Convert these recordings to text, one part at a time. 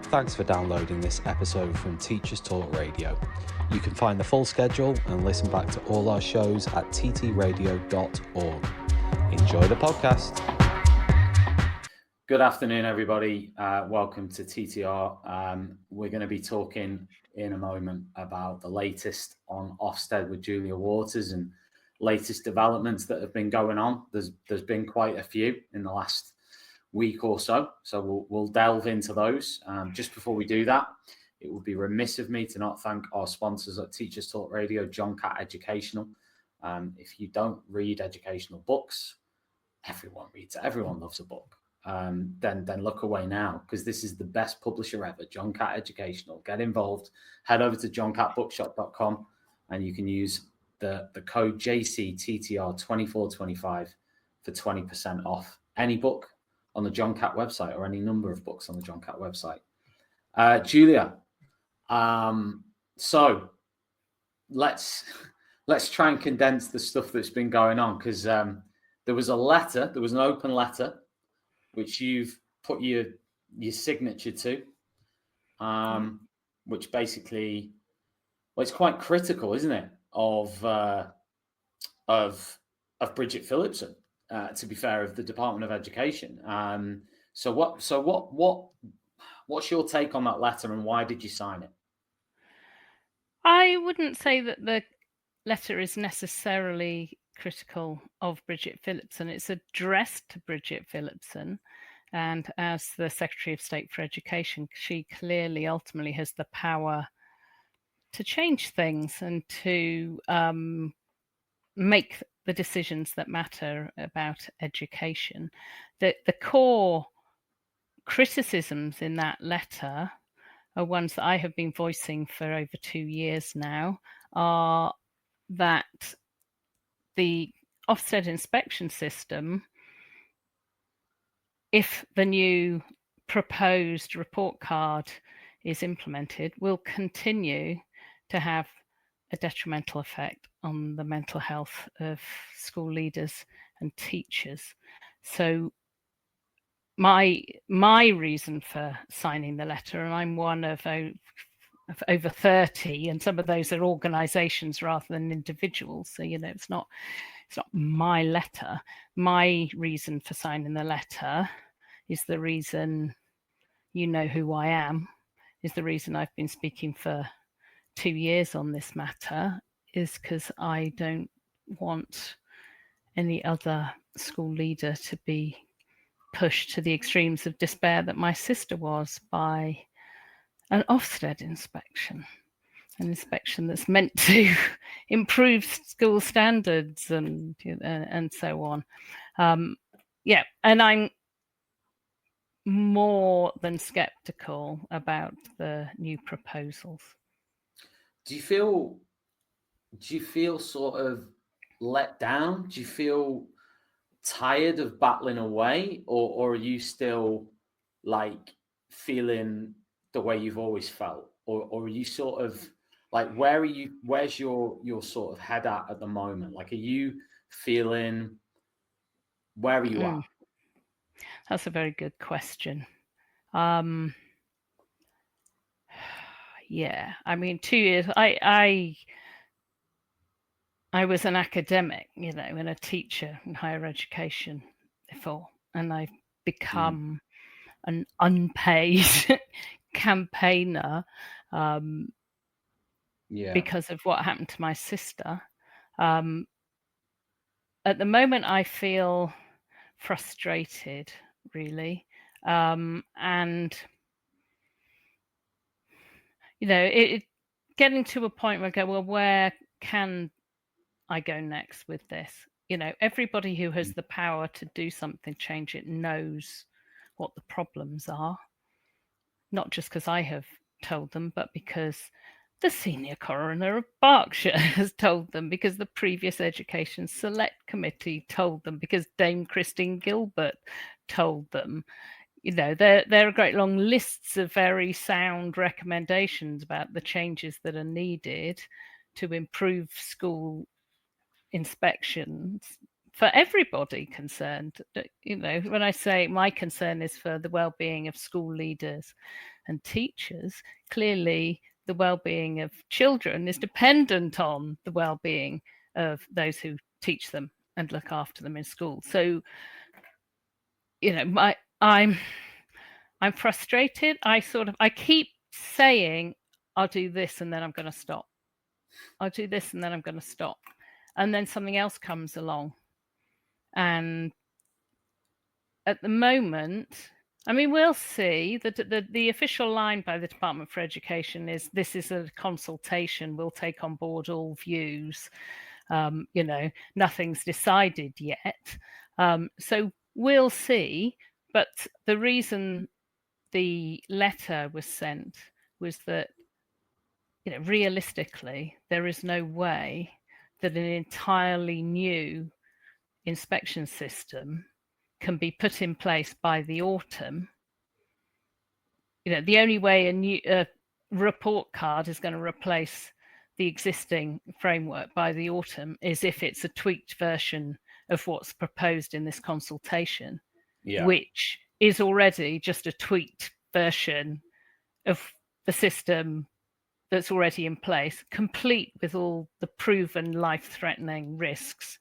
Thanks for downloading this episode from Teachers Talk Radio. You can find the full schedule and listen back to all our shows at ttradio.org. Enjoy the podcast. Good afternoon, everybody. Welcome to TTR. We're going to be talking in a moment about the latest on OFSTED with Julia Waters and latest developments that have been going on. There's been quite a few in the last week or so, so we'll delve into those. Just before we do that, it would be remiss of me to not thank our sponsors at Teachers Talk Radio, John Catt Educational. If you don't read educational books, everyone reads it. Everyone loves a book. Then look away now, because this is the best publisher ever, John Catt Educational. Get involved. Head over to johncatbookshop.com and you can use the code JCTTR2425 for 20% off any book on the John Catt website or any number of books on the John Catt website. Julia, so let's try and condense the stuff that's been going on, because there was an open letter which you've put your signature to, which basically, well, it's quite critical, isn't it, of Bridget Phillipson, to be fair, of the Department of Education. So what's your take on that letter, and why did you sign it? I wouldn't say that the letter is necessarily critical of Bridget Phillipson. It's addressed to Bridget Phillipson, and as the Secretary of State for Education, she clearly ultimately has the power to change things and to make the decisions that matter about education. The core criticisms in that letter are ones that I have been voicing for over 2 years now, are that the OFSTED inspection system, if the new proposed report card is implemented, will continue to have a detrimental effect on the mental health of school leaders and teachers. So my reason for signing the letter, and I'm one of over 30, and some of those are organizations rather than individuals, so it's not my letter. My reason for signing the letter is the reason you know who I am, is the reason I've been speaking for 2 years on this matter, is because I don't want any other school leader to be pushed to the extremes of despair that my sister was by an OFSTED inspection, an inspection that's meant to improve school standards and so on. And I'm more than skeptical about the new proposals. Do you feel sort of let down? Do you feel tired of battling away, or are you still like feeling the way you've always felt, or are you sort of like, where's your sort of head at the moment? Like, are you feeling, where are you at? That's a very good question. Yeah, I mean, 2 years, I was an academic, and a teacher in higher education before, and I've become an unpaid campaigner because of what happened to my sister. At the moment, I feel frustrated, really, and it getting to a point where I go, well, where can I go next with this? Everybody who has the power to do something, change it, knows what the problems are, not just because I have told them, but because the senior coroner of Berkshire has told them, because the previous Education Select Committee told them, because Dame Christine Gilbert told them. There are great long lists of very sound recommendations about the changes that are needed to improve school inspections for everybody concerned. You know, when I say my concern is for the well-being of school leaders and teachers, clearly the well-being of children is dependent on the well-being of those who teach them and look after them in school. So, you know, I'm frustrated. I keep saying I'll do this and then I'm going to stop. I'll do this and then I'm going to stop. And then something else comes along. And at the moment, I mean, we'll see. The official line by the Department for Education is this is a consultation. We'll take on board all views. You know, nothing's decided yet. So we'll see. But the reason the letter was sent was that, you know, realistically, there is no way that an entirely new inspection system can be put in place by the autumn. You know, the only way a new report card is going to replace the existing framework by the autumn is if it's a tweaked version of what's proposed in this consultation, which is already just a tweaked version of the system that's already in place, complete with all the proven life-threatening risks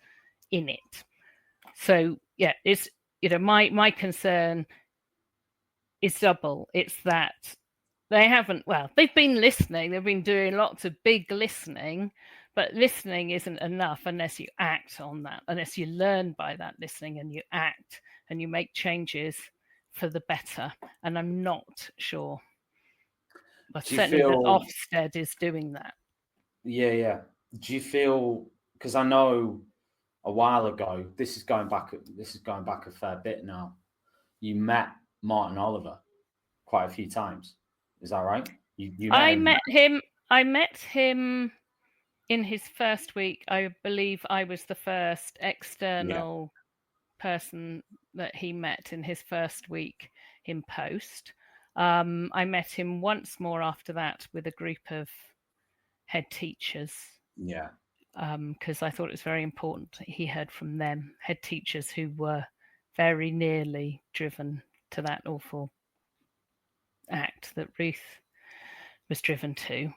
in it. So yeah, it's, you know, my concern is double. It's that they've been listening, they've been doing lots of big listening, but listening isn't enough unless you act on that, unless you learn by that listening and you act and you make changes for the better. And I'm not sure. But certainly that OFSTED is doing that. Yeah. Do you feel, because I know a while ago, this is going back a fair bit now, you met Martin Oliver quite a few times. Is that right? I met him in his first week. I believe I was the first external person that he met in his first week in post. I met him once more after that with a group of head teachers. Yeah. Because I thought it was very important he heard from them, head teachers who were very nearly driven to that awful act that Ruth was driven to.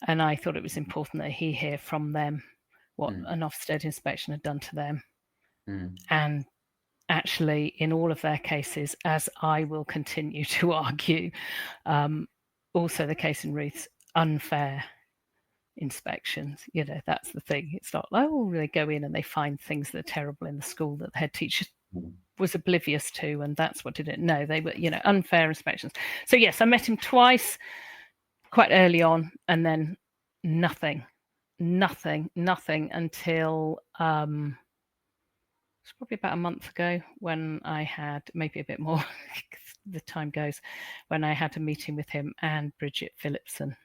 And I thought it was important that he hear from them what an Ofsted inspection had done to them. And actually, in all of their cases, as I will continue to argue, also the case in Ruth's, unfair inspections. You know, that's the thing. It's not like, oh, they go in and they find things that are terrible in the school that the head teacher was oblivious to, and that's what did it. No, they were, you know, unfair inspections. So yes, I met him twice quite early on, and then nothing until it's probably about a month ago when I had, maybe a bit more, the time goes, when I had a meeting with him and Bridget Phillipson.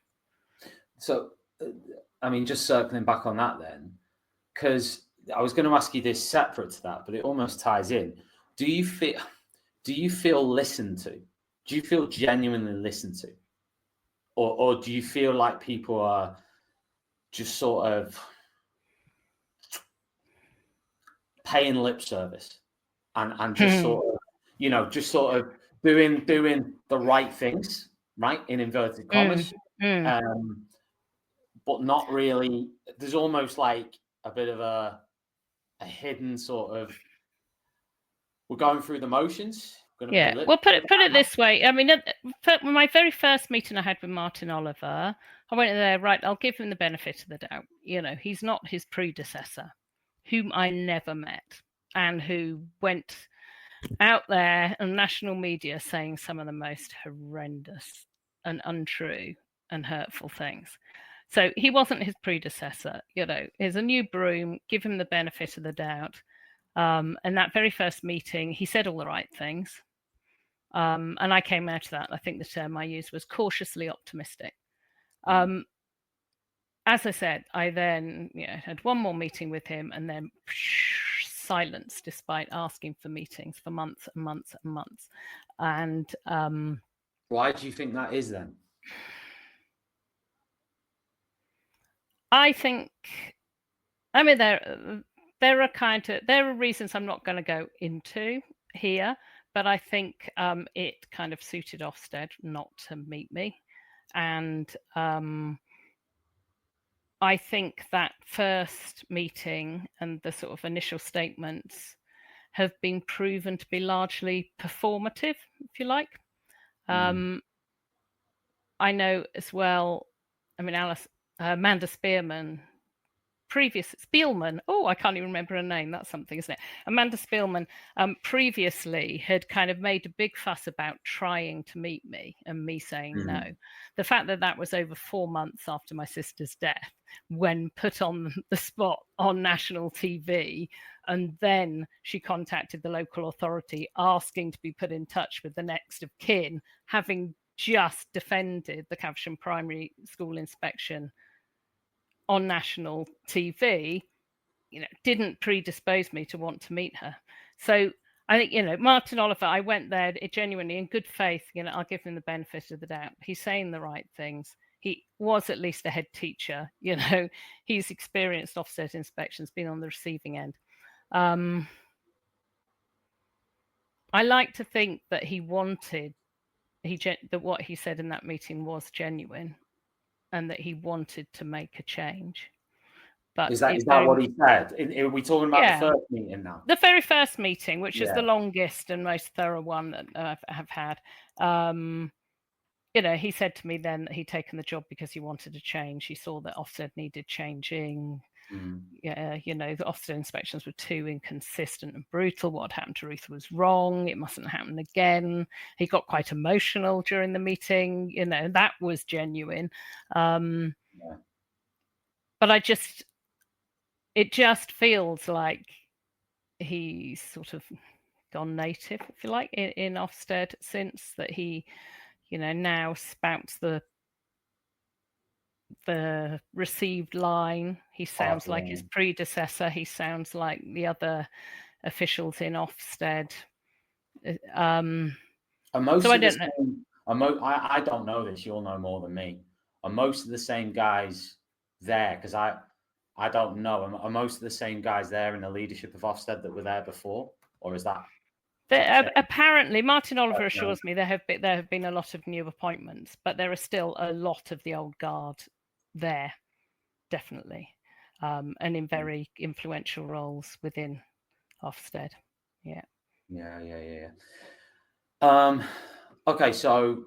So, I mean, just circling back on that then, because I was going to ask you this separate to that, but it almost ties in. Do you feel listened to? Do you feel genuinely listened to? Or do you feel like people are just sort of paying lip service and just sort of, you know, just sort of doing the right things, right, in inverted commas, but not really. There's almost like a bit of a hidden sort of, we're going through the motions. Yeah, well, put it this way. I mean, my very first meeting I had with Martin Oliver, I went in there, right, I'll give him the benefit of the doubt. You know, he's not his predecessor, whom I never met, and who went out there on national media saying some of the most horrendous and untrue and hurtful things. So he wasn't his predecessor. You know, here's a new broom, give him the benefit of the doubt. And that very first meeting, he said all the right things. And I came out of that, I think the term I used was cautiously optimistic. As I said, I then had one more meeting with him, and then silence, despite asking for meetings for months and months and months. And why do you think that is then? I think, I mean, there there are reasons I'm not going to go into here, but I think it kind of suited Ofsted not to meet me. And I think that first meeting and the sort of initial statements have been proven to be largely performative, if you like. I know as well, I mean, Amanda Spielman, oh, I can't even remember her name. That's something, isn't it? Amanda Spielman previously had kind of made a big fuss about trying to meet me and me saying no. The fact that that was over 4 months after my sister's death, when put on the spot on national TV, and then she contacted the local authority asking to be put in touch with the next of kin, having just defended the Caversham Primary School inspection on national TV, didn't predispose me to want to meet her. So I think, Martin Oliver, I went there genuinely in good faith. I'll give him the benefit of the doubt. He's saying the right things. He was at least a head teacher. He's experienced Ofsted inspections, been on the receiving end. I like to think that that what he said in that meeting was genuine, and that he wanted to make a change. But is that what he said? Are we talking about the first meeting now? The very first meeting, which is the longest and most thorough one that I have had. He said to me then that he'd taken the job because he wanted to change. He saw that Ofsted needed changing. The Ofsted inspections were too inconsistent and brutal. What happened to Ruth was wrong. It mustn't happen again. He got quite emotional during the meeting. That was genuine. But it just feels like he's sort of gone native, if you like, in Ofsted since that he, now spouts the received line. He sounds like his predecessor. He sounds like the other officials in Ofsted. I don't know this. You'll know more than me. Are most of the same guys there? Because I don't know. Are most of the same guys there in the leadership of Ofsted that were there before, or is that? Apparently, Martin Oliver assures me there have been a lot of new appointments, but there are still a lot of the old guard there, definitely, and in very influential roles within Ofsted. Yeah. Okay, so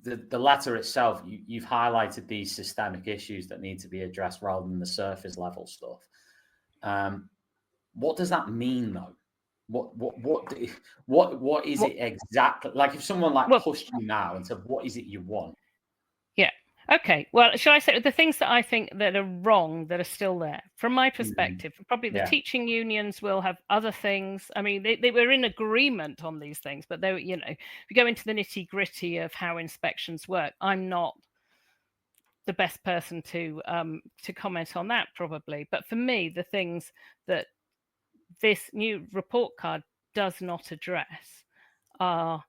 the letter itself, you've highlighted these systemic issues that need to be addressed rather than the surface level stuff. What does that mean, though? What is it exactly? Like, if someone pushed you now and said, "What is it you want?" Yeah. Okay. Well, shall I say the things that I think that are wrong that are still there? From my perspective, probably the teaching unions will have other things. I mean, they were in agreement on these things, but they, if you go into the nitty gritty of how inspections work, I'm not the best person to comment on that, probably. But for me, the things that this new report card does not address are,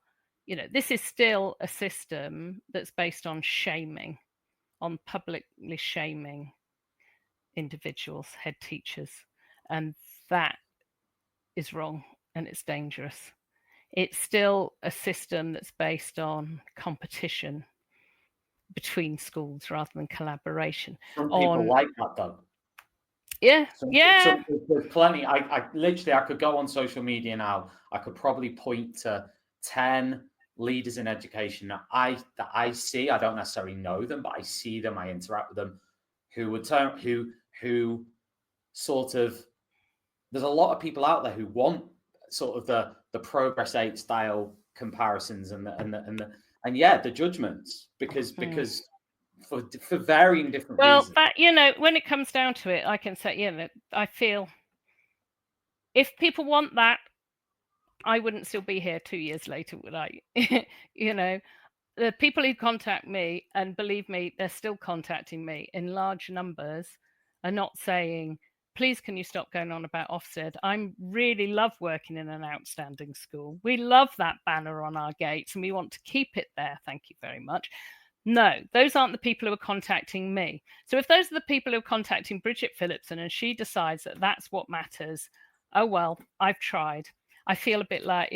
this is still a system that's based on shaming, on publicly shaming individuals, head teachers, and that is wrong and it's dangerous. It's still a system that's based on competition between schools rather than collaboration. Some people like that, though. Yeah. There's plenty. I could go on social media now. I could probably point to 10 leaders in education that I see. I don't necessarily know them, but I see them. I interact with them. Who sort of. There's a lot of people out there who want sort of the Progress 8 style comparisons and the judgments because for varying different reasons. Well, that when it comes down to it, I can say I feel if people want that, I wouldn't still be here 2 years later, would I? The people who contact me, and believe me, they're still contacting me in large numbers, are not saying, please, can you stop going on about Ofsted? I really love working in an outstanding school. We love that banner on our gates and we want to keep it there. Thank you very much. No, those aren't the people who are contacting me. So if those are the people who are contacting Bridget Phillipson and she decides that that's what matters, oh, well, I've tried. I feel a bit like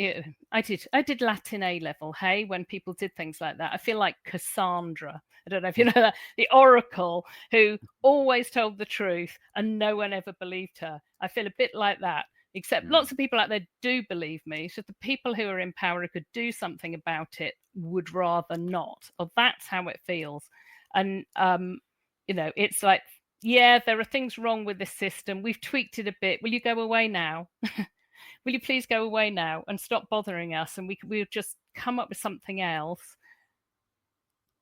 I did Latin A level. Hey, when people did things like that, I feel like Cassandra. I don't know if you know that, the oracle who always told the truth and no one ever believed her. I feel a bit like that, except lots of people out there do believe me. So the people who are in power who could do something about it would rather not. Or that's how it feels. And, it's like, yeah, there are things wrong with this system. We've tweaked it a bit. Will you go away now? Will you please go away now and stop bothering us? And we'll just come up with something else,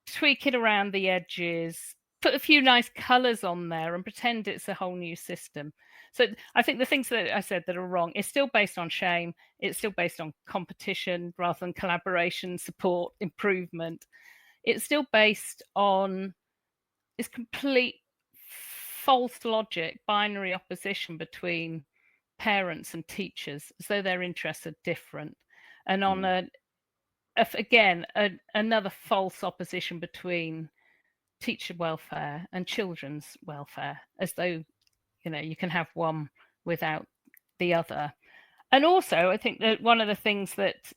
tweak it around the edges, put a few nice colours on there and pretend it's a whole new system. So I think the things that I said that are wrong is still based on shame. It's still based on competition rather than collaboration, support, improvement. It's still based on this complete false logic, binary opposition between parents and teachers, as though their interests are different, and on another false opposition between teacher welfare and children's welfare, as though you can have one without the other. And also, I think that one of the things that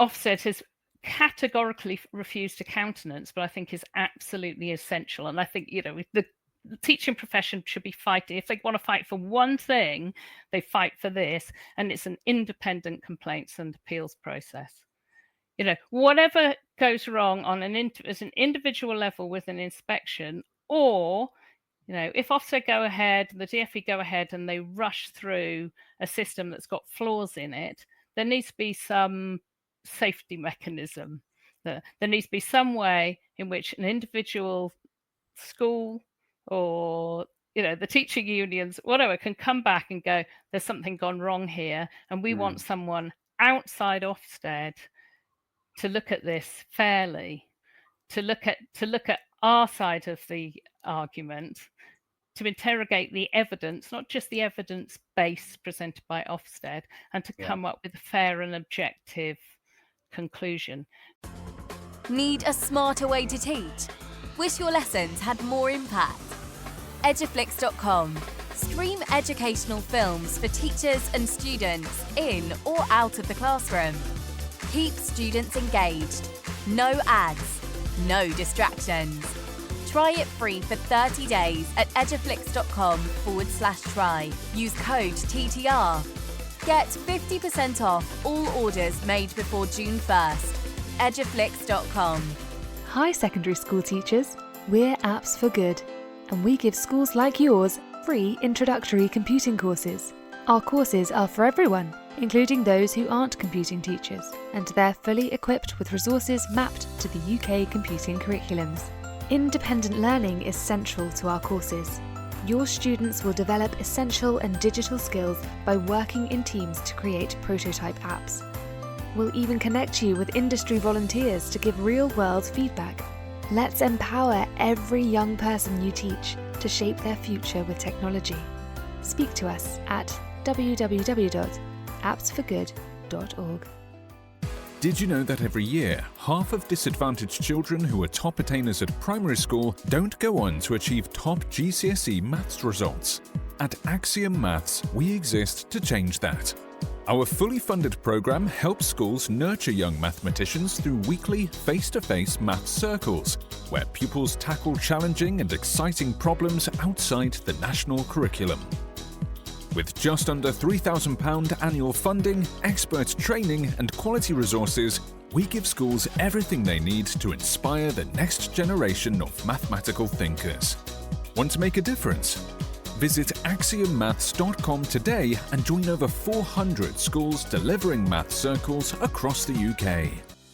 Ofsted has categorically refused to countenance, but I think is absolutely essential, and I think the teaching profession should be fighting. If they want to fight for one thing, they fight for this, and it's an independent complaints and appeals process. Whatever goes wrong on as an individual level with an inspection, or if Ofsted go ahead, the DfE go ahead and they rush through a system that's got flaws in it, there needs to be some safety mechanism. There needs to be some way in which an individual school or the teaching unions, whatever, can come back and go, there's something gone wrong here, and we want someone outside Ofsted to look at this fairly, to look at our side of the argument, to interrogate the evidence, not just the evidence base presented by Ofsted, and to come up with a fair and objective conclusion. Need a smarter way to teach? Wish your lessons had more impact? Eduflix.com. Stream educational films for teachers and students in or out of the classroom. Keep students engaged. No ads. No distractions. Try it free for 30 days at eduflix.com/try. Use code TTR. Get 50% off all orders made before June 1st. Eduflix.com. Hi secondary school teachers, we're Apps for Good, and we give schools like yours free introductory computing courses. Our courses are for everyone, including those who aren't computing teachers, and they're fully equipped with resources mapped to the UK computing curriculums. Independent learning is central to our courses. Your students will develop essential and digital skills by working in teams to create prototype apps. We'll even connect you with industry volunteers to give real-world feedback. Let's empower every young person you teach to shape their future with technology. Speak to us at www.appsforgood.org. Did you know that every year, half of disadvantaged children who are top attainers at primary school don't go on to achieve top GCSE maths results? At Axiom Maths, we exist to change that. Our fully funded program helps schools nurture young mathematicians through weekly face-to-face maths circles, where pupils tackle challenging and exciting problems outside the national curriculum. With just under £3,000 annual funding, expert training and quality resources, we give schools everything they need to inspire the next generation of mathematical thinkers. Want to make a difference? Visit axiommaths.com today and join over 400 schools delivering math circles across the UK.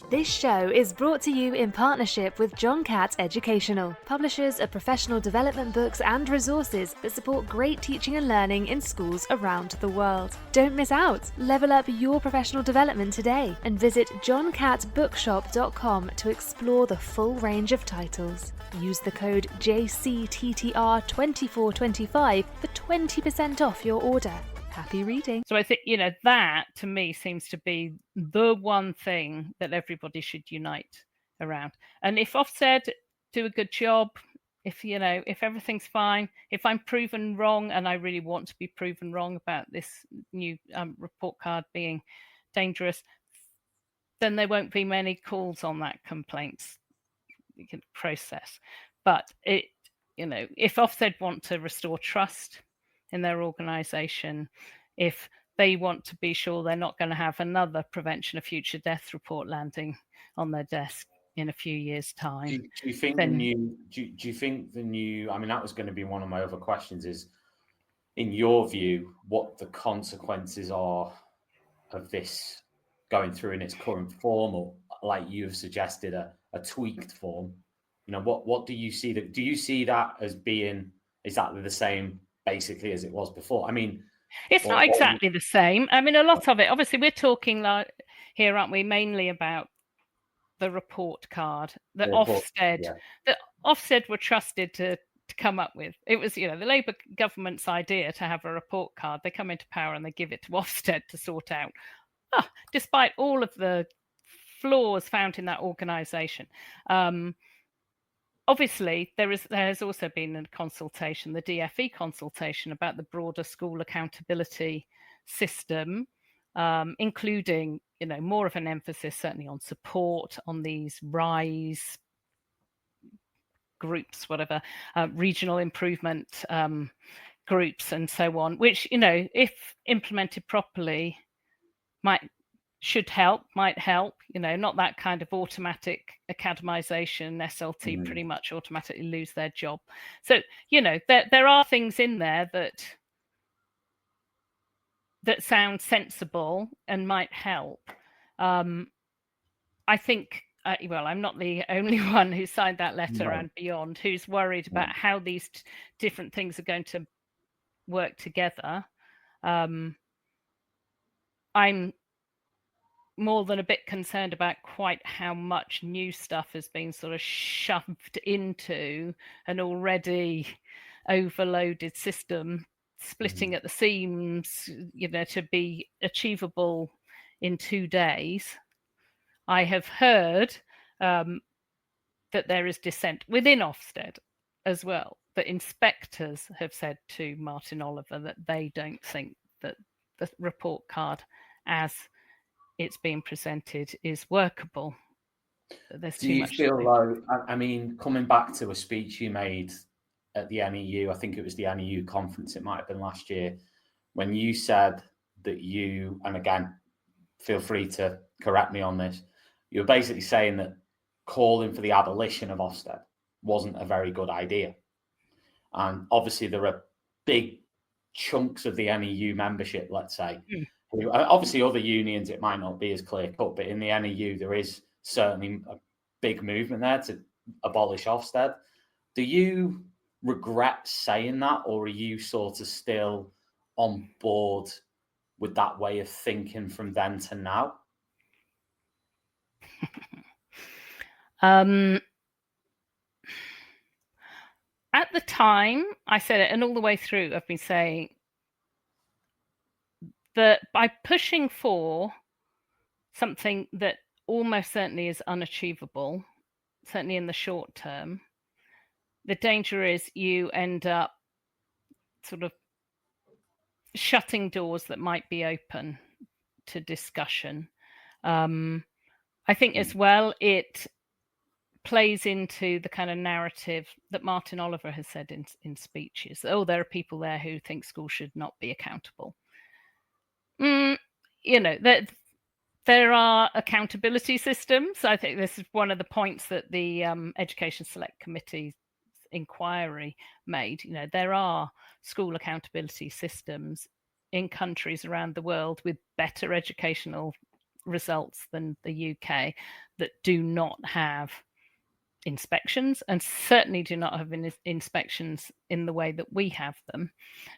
This show is brought to you in partnership with John Catt Educational, publishers of professional development books and resources that support great teaching and learning in schools around the world. Don't miss out! Level up your professional development today and visit johncattbookshop.com to explore the full range of titles. Use the code JCTTR2425 for 20% off your order. Happy reading. So I think, that to me seems to be the one thing that everybody should unite around. And if Ofsted do a good job, if everything's fine, if I'm proven wrong, and I really want to be proven wrong about this new report card being dangerous, then there won't be many calls on that complaints process. But if Ofsted want to restore trust in their organisation, if they want to be sure they're not going to have another prevention of future death report landing on their desk in a few years' time. Do you think the new? I mean, that was going to be one of my other questions. Is, in your view, what the consequences are of this going through in its current form, or like you've suggested, a tweaked form? What do you see? Do you see that as being exactly the same, basically, as it was before? I mean, it's not exactly the same. I mean, a lot of it, obviously, we're talking here, aren't we, mainly about the report card that Ofsted were trusted to come up with. It was, the Labour government's idea to have a report card. They come into power and they give it to Ofsted to sort out. Despite all of the flaws found in that organisation. Obviously, there has also been a consultation, the DFE consultation, about the broader school accountability system, including, more of an emphasis certainly on support on these RISE groups, whatever, regional improvement groups and so on, which, if implemented properly, might help, not that kind of automatic academisation, SLT pretty much automatically lose their job. So, there are things in there that sound sensible and might help. I think, I'm not the only one who signed that letter and beyond who's worried about how these different things are going to work together. I'm more than a bit concerned about quite how much new stuff has been sort of shoved into an already overloaded system, splitting at the seams, to be achievable in 2 days. I have heard that there is dissent within Ofsted as well, that inspectors have said to Martin Oliver that they don't think that the report card as it's being presented is workable. There's Do you feel like, I mean, coming back to a speech you made at the NEU, I think it was the NEU conference, it might have been last year, when you said that you, and again, feel free to correct me on this, you were basically saying that calling for the abolition of Ofsted wasn't a very good idea. And obviously there are big chunks of the NEU membership, let's say, obviously other unions, it might not be as clear cut, but in the NEU, there is certainly a big movement there to abolish Ofsted. Do you regret saying that, or are you sort of still on board with that way of thinking from then to now? At the time, I said it, and all the way through, I've been saying that by pushing for something that almost certainly is unachievable, certainly in the short term, the danger is you end up sort of shutting doors that might be open to discussion. I think as well, it plays into the kind of narrative that Martin Oliver has said in speeches. Oh, there are people there who think schools should not be accountable. There are accountability systems. I think this is one of the points that the Education Select Committee inquiry made. There are school accountability systems in countries around the world with better educational results than the UK that do not have inspections, and certainly do not have inspections in the way that we have them.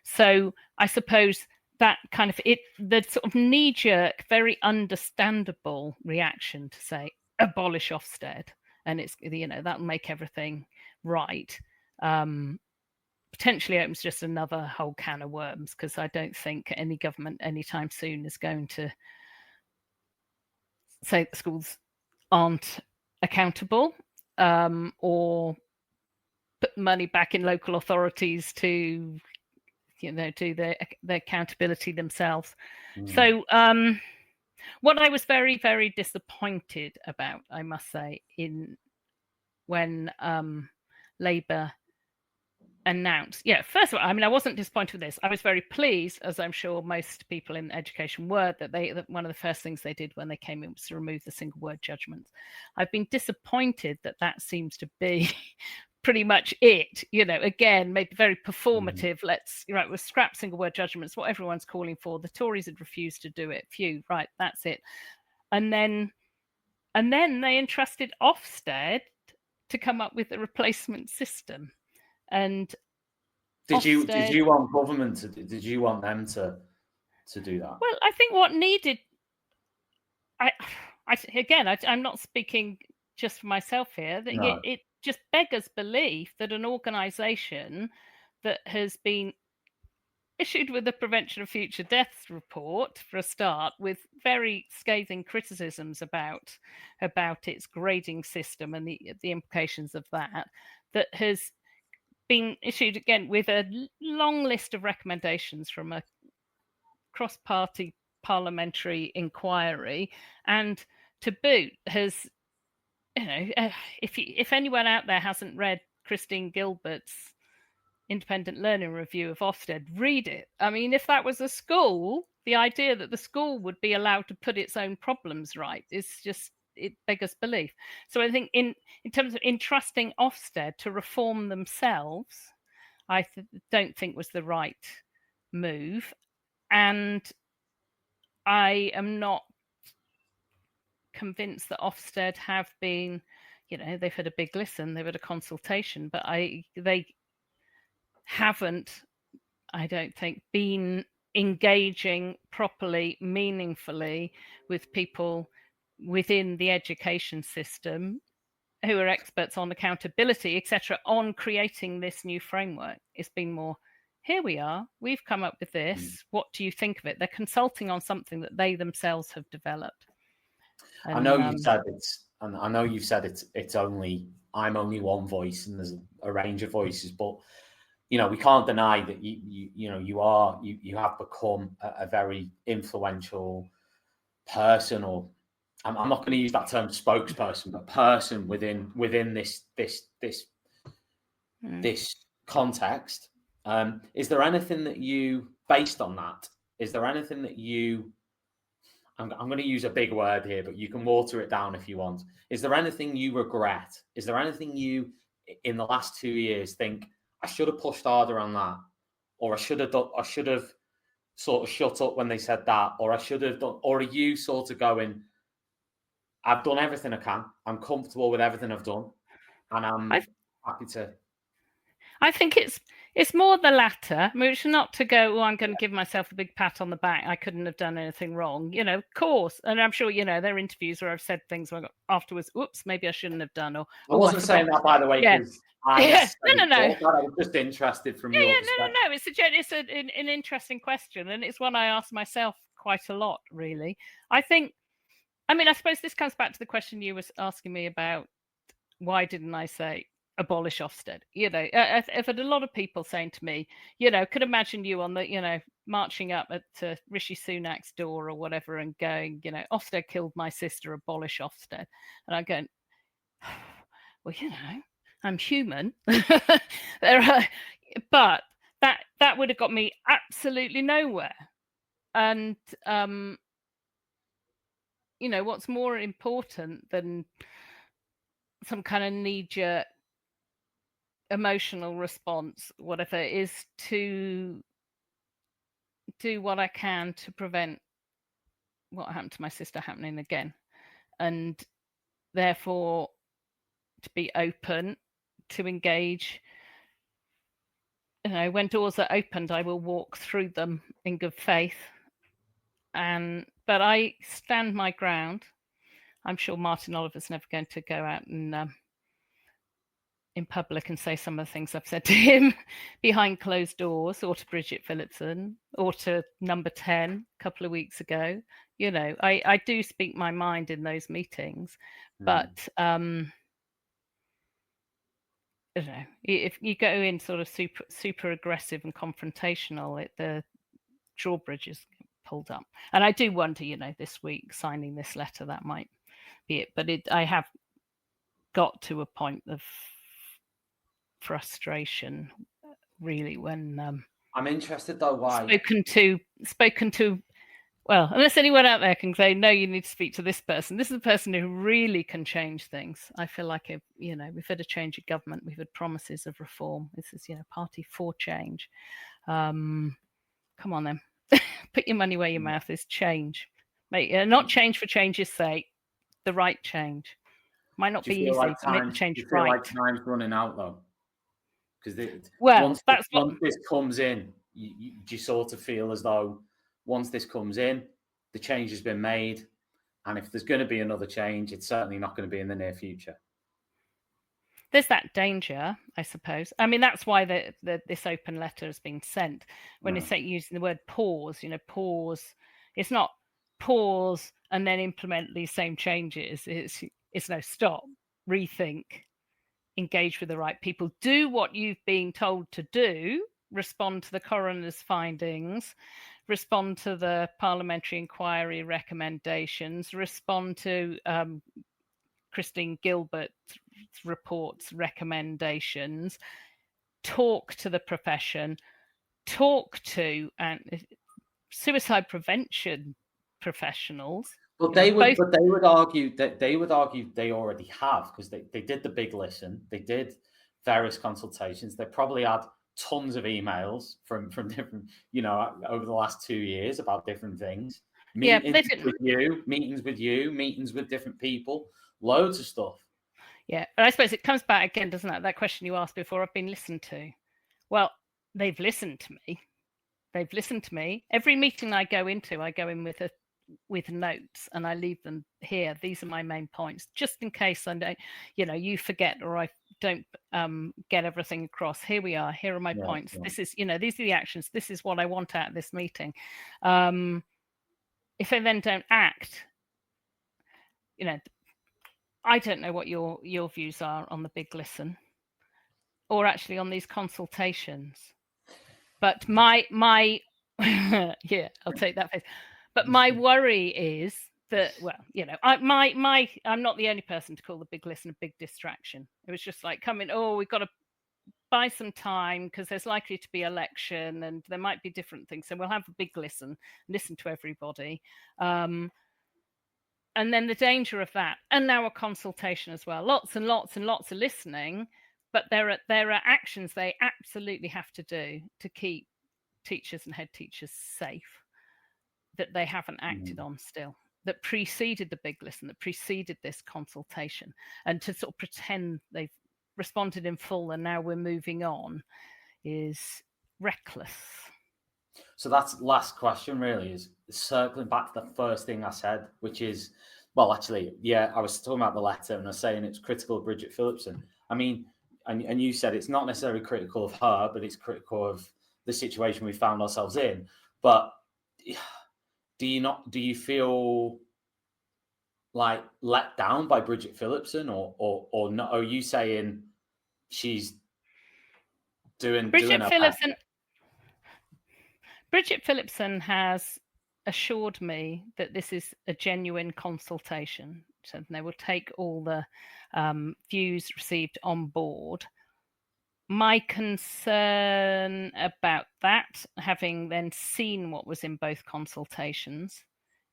So I suppose that kind of the sort of knee-jerk, very understandable reaction to say abolish Ofsted, and it's that'll make everything right, potentially opens just another whole can of worms, because I don't think any government anytime soon is going to say that schools aren't accountable, or put money back in local authorities to, do the accountability themselves. So what I was very, very disappointed about, I must say, when Labour announced, first of all, I mean, I wasn't disappointed with this. I was very pleased, as I'm sure most people in education were, that one of the first things they did when they came in was to remove the single word judgments. I've been disappointed that seems to be pretty much it. Again, maybe very performative. We'll scrap single word judgments, what everyone's calling for. The Tories had refused to do it. Phew, right, that's it. And then they entrusted Ofsted to come up with a replacement system. And did you want government did you want them to do that? Well, I think what needed, I'm not speaking just for myself here. No. It just beggars belief that an organisation that has been issued with the Prevention of Future Deaths report, for a start, with very scathing criticisms about its grading system and the implications of that has been issued again with a long list of recommendations from a cross-party parliamentary inquiry, and to boot has, if anyone out there hasn't read Christine Gilbert's independent learning review of Ofsted, read it. I mean, if that was a school, the idea that the school would be allowed to put its own problems right is just, it beggars belief. So I think in terms of entrusting Ofsted to reform themselves, I don't think was the right move. And I am not convinced that Ofsted have been, they've had a big listen, they've had a consultation, but they haven't, I don't think, been engaging properly, meaningfully with people within the education system who are experts on accountability, etc., on creating this new framework. It's been more, here we are, we've come up with this, what do you think of it? They're consulting on something that they themselves have developed. And, I know you've said it's, and I know you've said it's only, I'm only one voice and there's a range of voices, but we can't deny that you have become a very influential person, or I'm not going to use that term spokesperson, but person within this context. Is there anything that you, based on that, is there anything that you, I'm going to use a big word here, but you can water it down if you want. Is there anything you regret? Is there anything you, in the last 2 years, think, I should have pushed harder on that, or I should have sort of shut up when they said that, or I should have done, or are you sort of going, I've done everything I can, I'm comfortable with everything I've done, and I'm happy to. I think it's more the latter, which not to go, I'm going to give myself a big pat on the back, I couldn't have done anything wrong, of course. And I'm sure, there are interviews where I've said things where I got afterwards, oops, maybe I shouldn't have done. Or I wasn't saying that, by the way, because no. I was just interested from your perspective. No. It's an interesting question, and it's one I ask myself quite a lot, really. I suppose this comes back to the question you were asking me about, why didn't I say abolish Ofsted? I've had a lot of people saying to me, could imagine you on the, marching up at Rishi Sunak's door or whatever and going, Ofsted killed my sister, abolish Ofsted. And I'm going, well, I'm human. But that would have got me absolutely nowhere. And what's more important than some kind of knee-jerk emotional response, whatever, is to do what I can to prevent what happened to my sister happening again, and therefore to be open, to engage. When doors are opened, I will walk through them in good faith. But I stand my ground. I'm sure Martin Oliver's never going to go out and in public and say some of the things I've said to him behind closed doors, or to Bridget Phillipson, or to Number 10 a couple of weeks ago. I do speak my mind in those meetings, But I don't know, if you go in sort of super aggressive and confrontational, the drawbridges get pulled up. And I do wonder, this week signing this letter, that might be it. But I have got to a point of frustration, really, when I'm interested though why spoken to. Well, unless anyone out there can say, no, you need to speak to this person. This is the person who really can change things. I feel like, we've had a change of government. We've had promises of reform. This is, party for change. Come on then. Put your money where your mouth is. Change. Not change for change's sake. The right change. Might not be easy to make the change right. Like time's running out though? Because once this comes in, you sort of feel as though once this comes in, the change has been made. And if there's going to be another change, it's certainly not going to be in the near future. There's that danger, I suppose. I mean, that's why this open letter has been sent. When it's using the word pause, pause. It's not pause and then implement these same changes. It's no, stop, rethink, engage with the right people, do what you've been told to do, respond to the coroner's findings, respond to the parliamentary inquiry recommendations, respond to Christine Gilbert's report's recommendations, talk to the profession, talk to suicide prevention professionals. But they would argue they already have, because they did the big listen, they did various consultations, they probably had tons of emails from different, over the last 2 years about different things. Meetings with you, meetings with different people, loads of stuff. Yeah, but I suppose it comes back again, doesn't it? That question you asked before, I've been listened to. Well, they've listened to me. They've listened to me. Every meeting I go in with notes, and I leave them here. These are my main points, just in case I don't, you forget or I don't get everything across. Here we are. Here are my points. Yeah. This is, these are the actions. This is what I want out of this meeting. If they then don't act, I don't know what your views are on the big listen, or actually on these consultations. But my yeah, I'll take that face. But my worry is that, I'm not the only person to call the big listen a big distraction. It was just like we've got to buy some time because there's likely to be election and there might be different things. So we'll have a big listen to everybody. And then the danger of that, and now a consultation as well, lots and lots and lots of listening, but there are actions they absolutely have to do to keep teachers and head teachers safe that they haven't acted on still, that preceded the big listen, that preceded this consultation. And to sort of pretend they've responded in full and now we're moving on is reckless. So that's last question really, is circling back to the first thing I said, which is, I was talking about the letter and I was saying it's critical of Bridget Phillipson. I mean, and you said it's not necessarily critical of her, but it's critical of the situation we found ourselves in. But do you feel like let down by Bridget Phillipson or not? Are you saying she's doing her best? Bridget Phillipson has assured me that this is a genuine consultation. So they will take all the views received on board. My concern about that, having then seen what was in both consultations,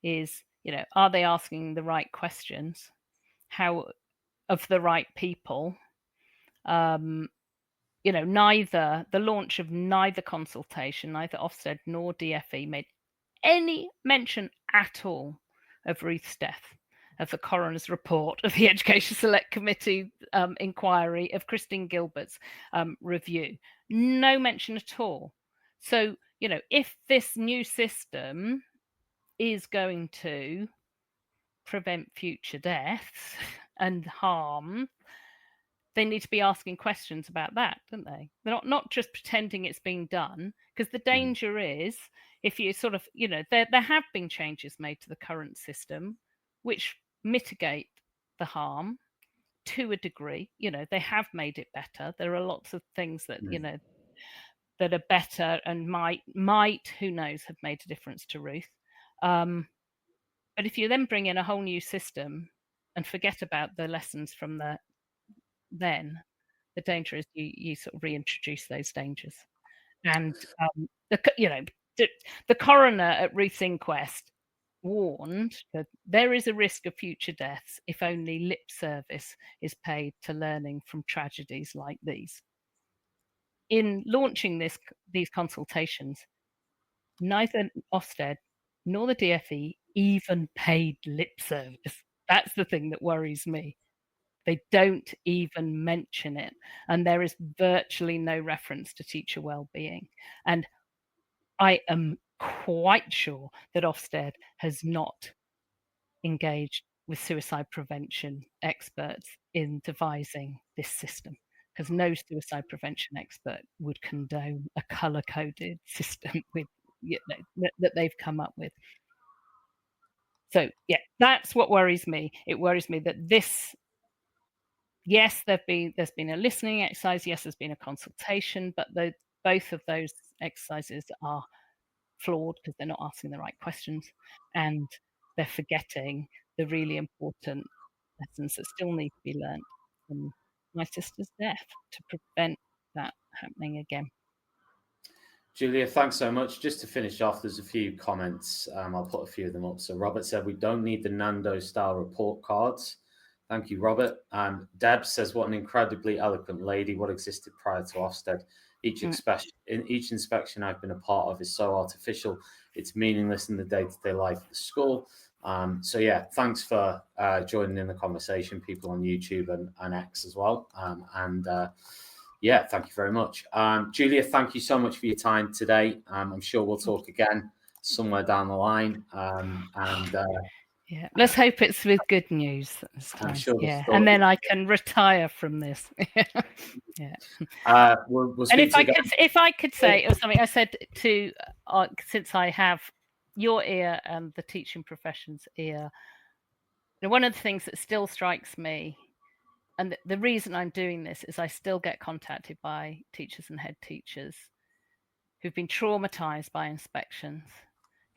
is, are they asking the right questions? How of the right people? Neither the launch of neither consultation, neither Ofsted nor DFE made any mention at all of Ruth's death, of the coroner's report, of the Education Select Committee inquiry, of Christine Gilbert's review. No mention at all. So, if this new system is going to prevent future deaths and harm, they need to be asking questions about that, don't they? They're not just pretending it's being done, because the danger is, if you sort of, there have been changes made to the current system which mitigate the harm to a degree. They have made it better. There are lots of things that, that are better and might, who knows, have made a difference to Ruth. But if you then bring in a whole new system and forget about the lessons from then the danger is you sort of reintroduce those dangers. And the coroner at Ruth's inquest warned that there is a risk of future deaths if only lip service is paid to learning from tragedies like these. In launching these consultations, neither Ofsted nor the DFE even paid lip service. That's the thing that worries me. They don't even mention it, and there is virtually no reference to teacher well-being. And I am quite sure that Ofsted has not engaged with suicide prevention experts in devising this system, because no suicide prevention expert would condone a color-coded system with that they've come up with. So yeah, that's what worries me. It worries me that this. Yes, there's been a listening exercise. Yes, there's been a consultation, but both of those exercises are flawed because they're not asking the right questions, and they're forgetting the really important lessons that still need to be learned from my sister's death to prevent that happening again. Julia, thanks so much. Just to finish off, there's a few comments. I'll put a few of them up. So Robert said, we don't need the Nando-style report cards. Thank you, Robert. Deb says, what an incredibly eloquent lady. What existed prior to Ofsted. Each inspection I've been a part of is so artificial. It's meaningless in the day-to-day life of the school. So yeah, thanks for joining in the conversation, people on YouTube and X as well. Yeah, thank you very much. Julia, thank you so much for your time today. I'm sure we'll talk again somewhere down the line. Yeah, let's hope it's with good news this time. I'm sure. Yeah, and then I can retire from this. Yeah. We'll and if I could say or something, I said to since I have your ear and the teaching profession's ear, one of the things that still strikes me, and the reason I'm doing this, is I still get contacted by teachers and head teachers who've been traumatized by inspections,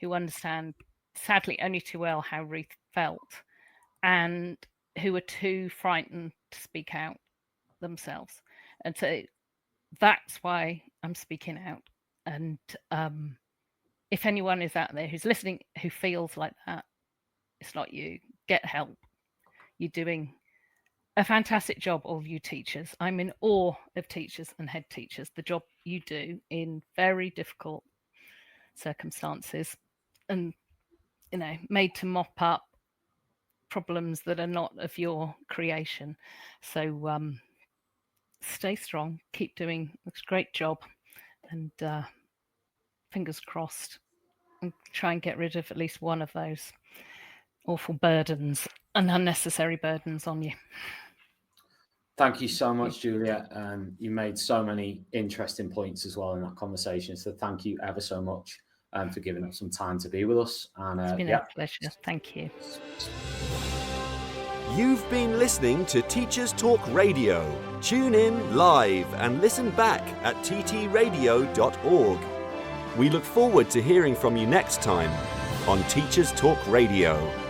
who understand sadly only too well how Ruth felt, and who are too frightened to speak out themselves. And so that's why I'm speaking out. And if anyone is out there who's listening who feels like that, it's not you. Get help. You're doing a fantastic job, all of you teachers. I'm in awe of teachers and head teachers, the job you do in very difficult circumstances, and made to mop up problems that are not of your creation. So stay strong, keep doing a great job, and fingers crossed, and try and get rid of at least one of those awful burdens and unnecessary burdens on you. Thank you so much, Julia. You made so many interesting points as well in that conversation. So thank you ever so much for giving us some time to be with us. And it's been a pleasure. Thank you. You've been listening to Teachers Talk Radio. Tune in live and listen back at ttradio.org. We look forward to hearing from you next time on Teachers Talk Radio.